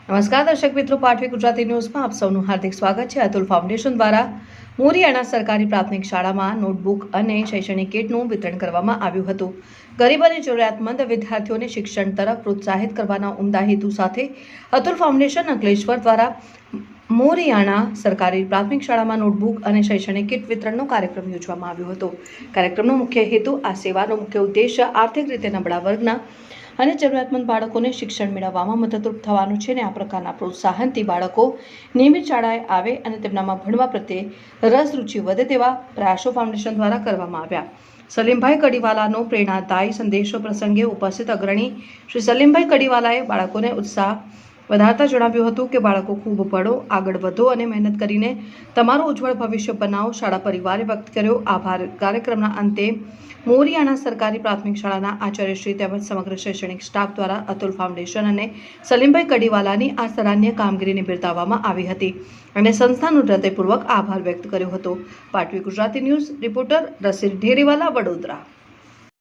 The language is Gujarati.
નમસ્કાર દર્શક મિત્રો, પાટવી ગુજરાતી ન્યૂઝમાં આપ સૌનું હાર્દિક સ્વાગત છે। અતુલ ફાઉન્ડેશન દ્વારા મોરિયાણા સરકારી પ્રાથમિક શાળામાં નોટબુક અને શૈક્ષણિક કીટનું વિતરણ કરવામાં આવ્યું હતું। ગરીબ અને જરૂરિયાતમંદ વિદ્યાર્થીઓને શિક્ષણ તરફ પ્રોત્સાહિત કરવાના ઉમદા હેતુ સાથે અતુલ ફાઉન્ડેશન અંકલેશ્વર દ્વારા મોરિયાણા સરકારી પ્રાથમિક શાળામાં નોટબુક અને શૈક્ષણિક કીટ વિતરણનો કાર્યક્રમ યોજવામાં આવ્યો હતો। કાર્યક્રમનો મુખ્ય હેતુ આ સેવાનો મુખ્ય ઉદ્દેશ્ય આર્થિક રીતે નબળા વર્ગના અને જરૂરિયાતમંદ બાળકોને શિક્ષણ મેળવવામાં મદદરૂપ થવાનું છે અને આ પ્રકારના પ્રોત્સાહનથી બાળકો નિયમિત શાળાએ આવે અને તેમનામાં ભણવા પ્રત્યે રસ રુચિ વધે તેવા પ્રયાસો ફાઉન્ડેશન દ્વારા કરવામાં આવ્યા। સલીમભાઈ કડીવાલાનો પ્રેરણાદાયી સંદેશો પ્રસંગે ઉપસ્થિત અગ્રણી શ્રી સલીમભાઈ કડીવાલાએ બાળકોને ઉત્સાહ વધારતા જણાવ્યું હતું કે બાળકો ખૂબ ભણો, આગળ વધો અને મહેનત કરીને તમારું ઉજ્જવળ ભવિષ્ય બનાવો। શાળા પરિવારે વ્યક્ત કર્યો આભાર। કાર્યક્રમના અંતે મોરિયાણા સરકારી પ્રાથમિક શાળાના આચાર્યશ્રી તેમજ સમગ્ર શૈક્ષણિક સ્ટાફ દ્વારા અતુલ ફાઉન્ડેશન અને સલીમભાઈ કડીવાલાની આ સરાહનીય કામગીરીને બિરદાવવામાં આવી હતી અને સંસ્થાનો હૃદયપૂર્વક આભાર વ્યક્ત કર્યો હતો। પાટવી ગુજરાતી ન્યૂઝ રિપોર્ટર રસીદ ઢેરીવાલા, વડોદરા।